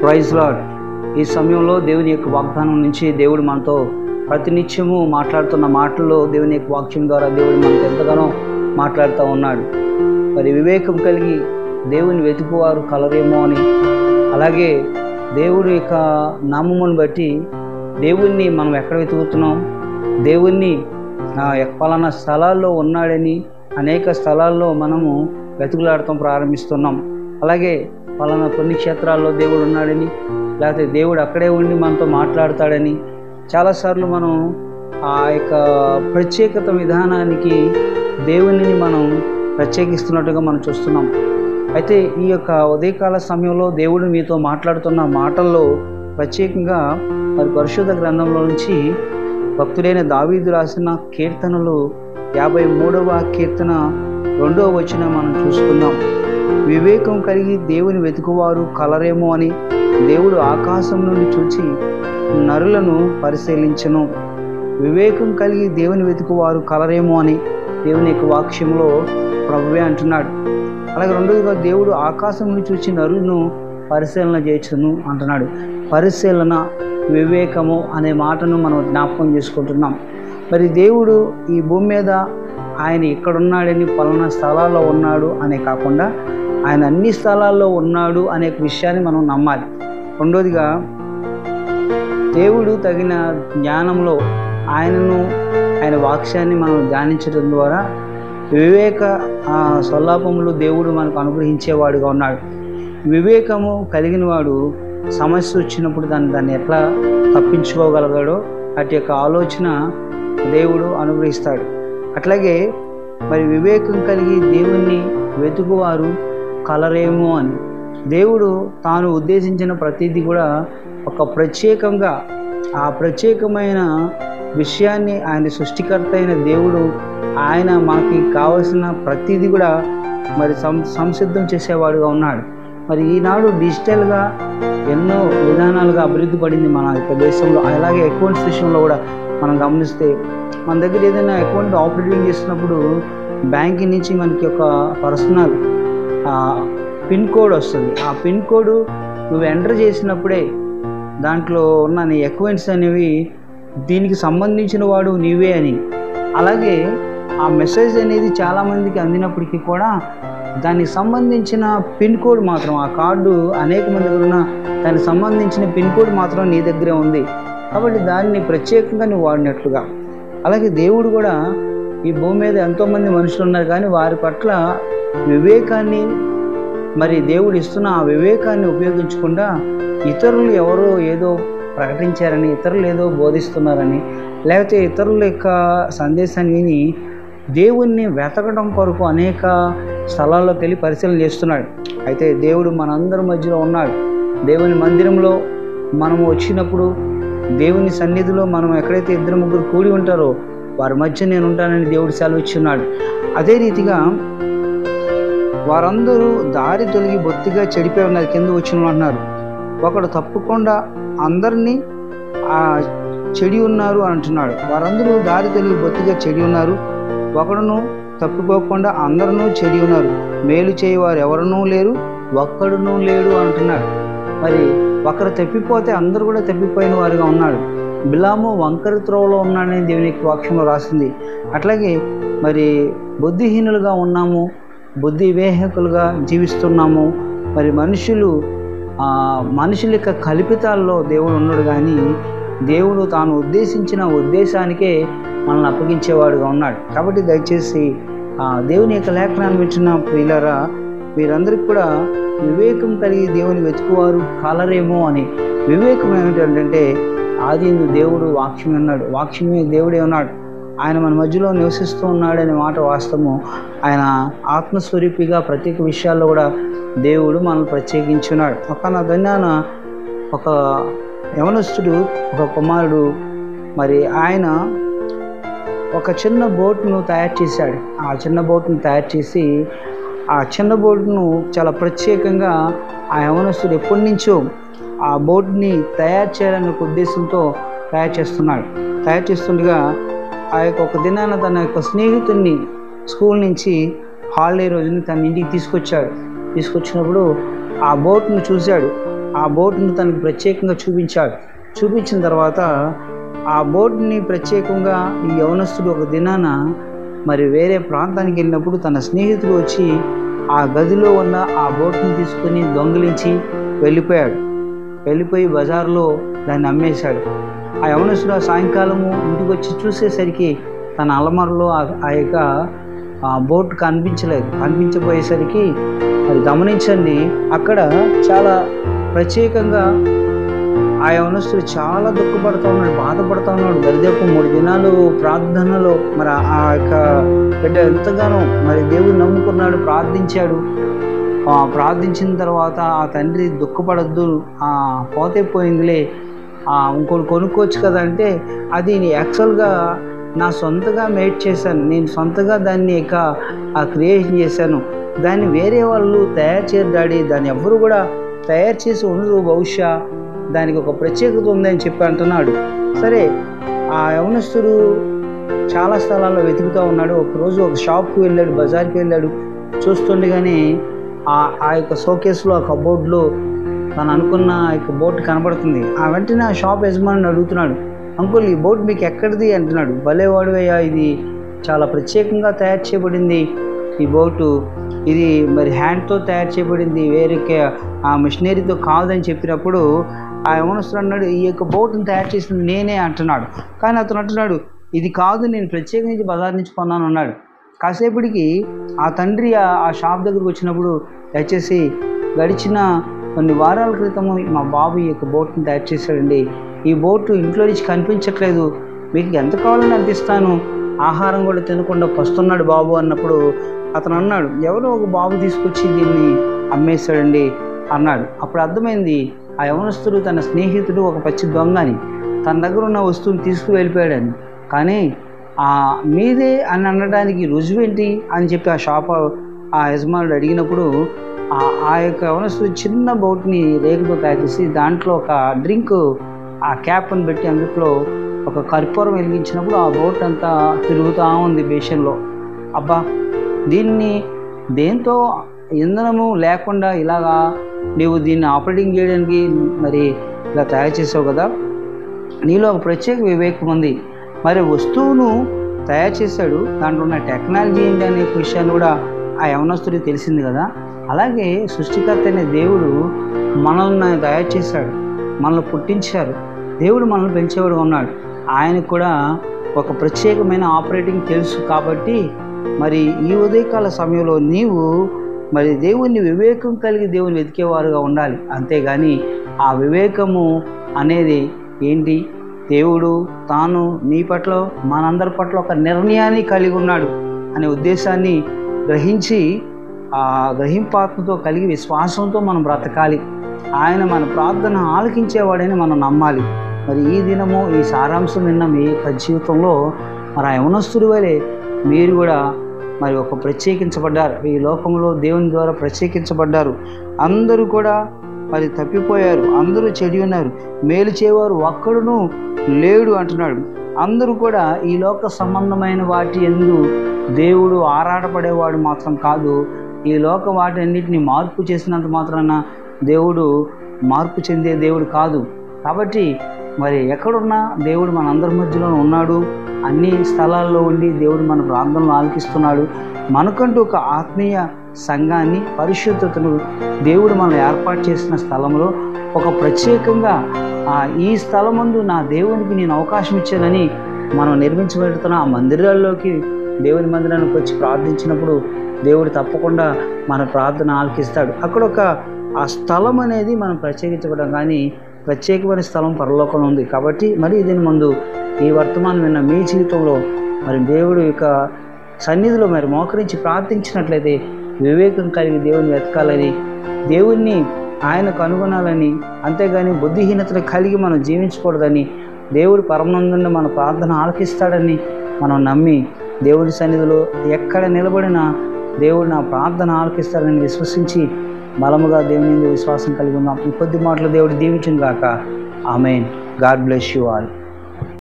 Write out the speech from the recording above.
Praise lord. ఈ సమయంలో దేవుని యొక్క వాగ్దానం నుంచి దేవుడు మనతో ప్రతినిత్యము మాట్లాడుతున్న మాటల్లో దేవుని యొక్క వాక్యం ద్వారా దేవుడు మనతో ఎంతగానో మాట్లాడుతూ ఉన్నాడు. మరి వివేకం కలిగి దేవుని వెతుకువారు కలరేమో అని, అలాగే దేవుడి యొక్క నామమును బట్టి దేవుణ్ణి మనం ఎక్కడ వెతుకుతున్నాం, దేవుణ్ణి పలానా స్థలాల్లో ఉన్నాడని అనేక స్థలాల్లో మనము వెతుకులాడటం ప్రారంభిస్తున్నాం. అలాగే పలానా పుణ్యక్షేత్రాల్లో దేవుడు ఉన్నాడని, లేకపోతే దేవుడు అక్కడే ఉండి మనతో మాట్లాడతాడని చాలాసార్లు మనం ఆ యొక్క ప్రత్యేకత విధానానికి దేవునిని మనం ప్రత్యేకిస్తున్నట్టుగా మనం చూస్తున్నాం. అయితే ఈ యొక్క ఉదయకాల సమయంలో దేవుడు మీతో మాట్లాడుతున్న మాటల్లో ప్రత్యేకంగా మరి పరిశుద్ధ గ్రంథంలో నుంచి భక్తుడైన దావీదు రాసిన కీర్తనలు 53వ కీర్తన 2వ వచనం మనం చూసుకుందాం. వివేకం కలిగి దేవుని వెతుకువారు కలరేమో అని, దేవుడు ఆకాశం నుండి చూచి నరులను పరిశీలించను. వివేకం కలిగి దేవుని వెతుకువారు కలరేమో అని దేవుని యొక్క వాక్యంలో ప్రభువే అంటున్నాడు. అలాగే రెండోదిగా దేవుడు ఆకాశం నుండి చూచి నరులను పరిశీలన చేయొచ్చును అంటున్నాడు. పరిశీలన, వివేకము అనే మాటను మనం జ్ఞాపకం చేసుకుంటున్నాం. మరి దేవుడు ఈ భూమి మీద ఆయన ఇక్కడున్నాడని పలానా స్థలాల్లో ఉన్నాడు అనే కాకుండా ఆయన అన్ని స్థలాల్లో ఉన్నాడు అనే విషయాన్ని మనం నమ్మాలి. రెండోదిగా దేవుడు తగిన జ్ఞానంలో ఆయన వాక్యాన్ని మనం ధ్యానించడం ద్వారా వివేక స్వల్లాపములు దేవుడు మనకు అనుగ్రహించేవాడుగా ఉన్నాడు. వివేకము కలిగిన వాడు సమస్య వచ్చినప్పుడు దాన్ని ఎట్లా తప్పించుకోగలగాడో అటు యొక్క ఆలోచన దేవుడు అనుగ్రహిస్తాడు. అట్లాగే మరి వివేకం కలిగి దేవుణ్ణి వెతుకువారు కలరేమో అని, దేవుడు తాను ఉద్దేశించిన ప్రతిదీ కూడా ఒక ప్రత్యేకంగా ఆ ప్రత్యేకమైన విషయాన్ని ఆయన సృష్టికర్త అయిన దేవుడు ఆయన మనకి కావలసిన ప్రతిదీ కూడా మరి సంసిద్ధం చేసేవాడుగా ఉన్నాడు. మరి ఈనాడు డిజిటల్గా ఎన్నో విధానాలుగా అభివృద్ధి పడింది మన యొక్క దేశంలో. అలాగే అకౌంట్స్ విషయంలో కూడా మనం గమనిస్తే మన దగ్గర ఏదైనా అకౌంట్ ఆపరేటింగ్ చేసినప్పుడు బ్యాంక్ నుంచి మనకి ఒక పర్సనల్ పిన్ కోడ్ వస్తుంది. ఆ పిన్ కోడ్ నువ్వు ఎంటర్ చేసినప్పుడే దాంట్లో ఉన్న నీ అకౌంట్స్ అనేవి దీనికి సంబంధించిన వాడు నీవే అని. అలాగే ఆ మెసేజ్ అనేది చాలామందికి అందినప్పటికీ కూడా దానికి సంబంధించిన పిన్ కోడ్ మాత్రం, ఆ కార్డు అనేక మంది దగ్గర ఉన్న దానికి సంబంధించిన పిన్ కోడ్ మాత్రం నీ దగ్గరే ఉంది. కాబట్టి దాన్ని ప్రత్యేకంగా నువ్వు వాడినట్లుగా, అలాగే దేవుడు కూడా ఈ భూమి మీద ఎంతోమంది మనుషులు ఉన్నారు, కానీ వారి పట్ల వివేకాన్ని మరి దేవుడు ఇస్తున్న ఆ వివేకాన్ని ఉపయోగించకుండా ఇతరులు ఎవరో ఏదో ప్రకటించారని, ఇతరులు ఏదో బోధిస్తున్నారని, లేకపోతే ఇతరుల యొక్క సందేశాన్ని విని దేవుణ్ణి వెతకడం కొరకు అనేక స్థలాల్లోకి వెళ్ళి పరిశీలన చేస్తున్నాడు. అయితే దేవుడు మనందరి మధ్యలో ఉన్నాడు. దేవుని మందిరంలో మనము వచ్చినప్పుడు, దేవుని సన్నిధిలో మనం ఎక్కడైతే 2-3 కూడి ఉంటారో వారి మధ్య నేను ఉంటానని దేవుడు సెలవిచ్చున్నాడు. అదే రీతిగా వారందరూ దారి తొలగి బొత్తిగా చెడిపోయి ఉన్నారు. కింద వచ్చిన అంటున్నారు, ఒకడు తప్పకుండా అందరినీ చెడి ఉన్నారు అంటున్నాడు. వారందరూ దారి తొలగి బొత్తిగా చెడి ఉన్నారు, ఒకడును తప్పుకోకుండా అందరూ చెడి ఉన్నారు, మేలు చేయవారు ఎవరునూ లేరు, ఒక్కడునూ లేడు అంటున్నాడు. మరి ఒకరు తప్పిపోతే అందరూ కూడా తప్పిపోయిన వారుగా ఉన్నాడు. బిలాము వంకర త్రోవలో ఉన్నాడని దేవుని వాక్యంలో రాసింది. అట్లాగే మరి బుద్ధిహీనులుగా ఉన్నాము, బుద్ధి వివేహకులుగా జీవిస్తున్నాము. మరి మనుషుల యొక్క కల్పితాల్లో దేవుడు ఉన్నాడు, కానీ దేవుడు తాను ఉద్దేశించిన ఉద్దేశానికే మనల్ని అప్పగించేవాడుగా ఉన్నాడు. కాబట్టి దయచేసి దేవుని యొక్క లేఖనాన్ని వింటున్న ప్రియులారా, వీరందరికీ కూడా వివేకం కలిగి దేవుని వెతుకువారు కలరేమో అని. వివేకం ఏమిటంటే ఆదియందు దేవుడు వాక్యం ఉన్నాడు, వాక్యమే దేవుడే ఉన్నాడు, ఆయన మన మధ్యలో నివసిస్తూ ఉన్నాడు అనే మాట వాస్తవము. ఆయన ఆత్మస్వరూపిగా ప్రత్యేక విషయాల్లో కూడా దేవుడు మనల్ని ప్రత్యేకించున్నాడు. ఒక దినాన ఒక యవనస్తుడు, ఒక కుమారుడు, మరి ఆయన ఒక చిన్న బోట్ను తయారు చేశాడు. ఆ చిన్న బోట్ను తయారు చేసి ఆ చిన్న బోట్ను చాలా ప్రత్యేకంగా ఆ యవనస్తుడు ఎప్పటి నుంచో ఆ బోట్ని తయారు చేయాలనే ఉద్దేశంతో తయారు చేస్తుండగా ఆ యొక్క ఒక దినాన తన యొక్క స్నేహితుడిని స్కూల్ నుంచి హాలిడే రోజుని తన ఇంటికి తీసుకొచ్చినప్పుడు ఆ బోట్ను చూశాడు. ఆ బోటును తనకు ప్రత్యేకంగా చూపించిన తర్వాత ఆ బోటుని ప్రత్యేకంగా ఈ యవనస్తుడు ఒక దినాన మరి వేరే ప్రాంతానికి వెళ్ళినప్పుడు తన స్నేహితుడు వచ్చి ఆ గదిలో ఉన్న ఆ బోటుని తీసుకొని దొంగిలించి వెళ్ళిపోయి బజార్లో దాన్ని అమ్మేశాడు. ఆ యవనస్తుడు ఆ సాయంకాలము ఇంటికి వచ్చి చూసేసరికి తన అలమరలో ఆ యొక్క బోట్ కనిపించబోయేసరికి మరి గమనించండి, అక్కడ చాలా ప్రత్యేకంగా ఆ యవనస్తుడు చాలా దుఃఖపడుతూ ఉన్నాడు, బాధపడుతూ ఉన్నాడు. దరిదాపు 3 దినాలు ప్రార్థనలో మరి ఆ యొక్క బిడ్డ ఎంతగానో మరి దేవుడు నమ్ముకున్నాడు, ప్రార్థించిన తర్వాత ఆ తండ్రి దుఃఖపడద్దు, పోతే పోయిందిలే, ఇంకోటి కొనుక్కోవచ్చు కదా అంటే, అది యాక్చువల్గా నా సొంతగా మేడ్ చేశాను, నేను సొంతగా దాన్ని క్రియేషన్ చేశాను, దాన్ని వేరే వాళ్ళు తయారు చేయరు డాడీ, దాన్ని ఎవరు కూడా తయారు చేసి ఉండరు, బహుశా దానికి ఒక ప్రత్యేకత ఉందని చెప్పి అంటున్నాడు. సరే, ఆ యవనస్తుడు చాలా స్థలాల్లో వెతుకుతూ ఉన్నాడు. ఒకరోజు ఒక షాప్కి వెళ్ళాడు, బజార్కి వెళ్ళాడు. చూస్తుండగానే ఆ యొక్క షోకేస్లో ఆ కబోర్డ్లో తను అనుకున్న యొక్క బోట్ కనబడుతుంది. వెంటనే ఆ షాప్ యజమాని అడుగుతున్నాడు, అంకుల్ ఈ బోట్ మీకు ఎక్కడిది అంటున్నాడు. భలేవాడువయ్యా, ఇది చాలా ప్రత్యేకంగా తయారు చేయబడింది, ఈ బోటు ఇది మరి హ్యాండ్తో తయారు చేయబడింది, వేరే ఆ మిషనరీతో కాదని చెప్పినప్పుడు ఆ యవనస్తుడు అన్నాడు, ఈ యొక్క బోటును తయారు చేసింది నేనే అంటున్నాడు. కానీ అతను అంటున్నాడు, ఇది కాదు, నేను ప్రత్యేకించి బజార్ నుంచి కొన్నాను అన్నాడు. కాసేపటికి ఆ తండ్రి ఆ షాప్ దగ్గరకు వచ్చినప్పుడు, దయచేసి గడిచిన కొన్ని వారాల క్రితము మా బాబు ఈ యొక్క బోట్ని తయారు చేశాడండి, ఈ బోటు ఇంట్లో నుంచి కనిపించట్లేదు, మీకు ఎంత కావాలని అంత ఇస్తాను, ఆహారం కూడా తినకుండా పస్తున్నాడు బాబు అన్నప్పుడు అతను అన్నాడు, ఎవరో ఒక బాబు తీసుకొచ్చి దీన్ని అమ్మేశాడండి అన్నాడు. అప్పుడు అర్థమైంది, ఆ యవనస్తుడు తన స్నేహితుడు ఒక పచ్చి దొంగని, తన దగ్గర ఉన్న వస్తువుని తీసుకువెళ్ళిపోయాడని. కానీ మీదే అని అనడానికి రుజువేంటి అని చెప్పి ఆ యజమానుడు అడిగినప్పుడు ఆ యొక్క యవనస్తుడు చిన్న బోట్ని రేకుతో తయారు చేసి దాంట్లో ఒక డ్రింక్ ఆ క్యాప్ని పెట్టి అందులో ఒక కర్పూరం వెలిగించినప్పుడు ఆ బోట్ అంతా తిరుగుతూ ఉంది బేషన్లో. అబ్బా, దీన్ని దేంతో ఇంధనము లేకుండా ఇలాగా నీవు దీన్ని ఆపరేటింగ్ చేయడానికి మరి ఇలా తయారు చేసావు కదా, నీలో ఒక ప్రత్యేక వివేకం ఉంది. మరి వస్తువును తయారు చేశాడు, దాంట్లో ఉన్న టెక్నాలజీ ఏంటి అనే విషయాన్ని కూడా ఆ యవనస్తుడికి తెలిసింది కదా. అలాగే సృష్టికర్త అయిన దేవుడు మనల్ని తయారు చేశాడు, మనల్ని పుట్టించారు, దేవుడు మనల్ని పెంచేవాడు ఉన్నాడు. ఆయనకు కూడా ఒక ప్రత్యేకమైన ఆపరేటింగ్ తెలుసు. కాబట్టి మరి ఈ ఉదయకాల సమయంలో నీవు మరి దేవుని వివేకం కలిగి దేవుని వెతికేవారుగా ఉండాలి. అంతేగాని ఆ వివేకము అనేది ఏంటి, దేవుడు తాను నీ పట్ల మనందరి పట్ల ఒక నిర్ణయాన్ని కలిగి ఉన్నాడు అనే ఉద్దేశాన్ని గ్రహించి ఆ గ్రహింపాత్మతో కలిగి విశ్వాసంతో మనం బ్రతకాలి. ఆయన మన ప్రార్థన ఆలకించేవాడని మనం నమ్మాలి. మరి ఈ దినము ఈ సారాంశం విన్న మీ యొక్క జీవితంలో మరి ఆ యవనస్తుడి వలె మీరు కూడా మరి ఒక ప్రత్యేకించబడ్డారు, ఈ లోకంలో దేవుని ద్వారా ప్రత్యేకించబడ్డారు. అందరూ కూడా మరి తప్పిపోయారు, అందరూ చెడి ఉన్నారు, మేలు చేయవారు ఒక్కడును లేడు అంటున్నాడు. అందరూ కూడా ఈ లోక సంబంధమైన వాటి యందు దేవుడు ఆరాటపడేవాడు మాత్రం కాదు, ఈ లోక వాటి అన్నిటిని మార్పు చేసినంత మాత్రాన దేవుడు మార్పు చెందే దేవుడు కాదు. కాబట్టి మరి ఎక్కడున్నా దేవుడు మన అందరి మధ్యలో ఉన్నాడు, అన్ని స్థలాల్లో ఉండి దేవుడు మన ప్రార్థనలు ఆలకిస్తున్నాడు. మనకంటూ ఒక ఆత్మీయ సంఘాన్ని, పరిశుద్ధతను దేవుడు మనం ఏర్పాటు చేసిన స్థలంలో ఒక ప్రత్యేకంగా ఈ స్థలమందు నా దేవునికి నేను అవకాశం ఇచ్చానని మనం నిర్మించబడుతున్న ఆ మందిరాల్లోకి, దేవుని మందిరానికి వచ్చి ప్రార్థించినప్పుడు దేవుడు తప్పకుండా మన ప్రార్థన ఆలకిస్తాడు. అక్కడ ఆ స్థలం అనేది మనం ప్రత్యేకించబడం, కానీ ప్రత్యేకమైన స్థలం పరలోకంలో ఉంది. కాబట్టి మరి దీని ముందు ఈ వర్తమానం విన్న మీ జీవితంలో మరి దేవుడు యొక్క సన్నిధిలో మరి మోకరించి ప్రార్థించినట్లయితే వివేకం కలిగి దేవుని వెతకాలని, దేవుణ్ణి ఆయన కనుగొనాలని, అంతేగాని బుద్ధిహీనతను కలిగి మనం జీవించకూడదని, దేవుడు పరమానందంగా మన ప్రార్థన ఆలకిస్తాడని మనం నమ్మి దేవుడి సన్నిధిలో ఎక్కడ నిలబడినా దేవుడు నా ప్రార్థన ఆలకిస్తాడని విశ్వసించి బలముగా దేవుని మీద విశ్వాసం కలిగి ఉన్నాం. ఈ కొద్ది మాటలు దేవుడు దీవించును గాక. ఆమేన్. God bless you all.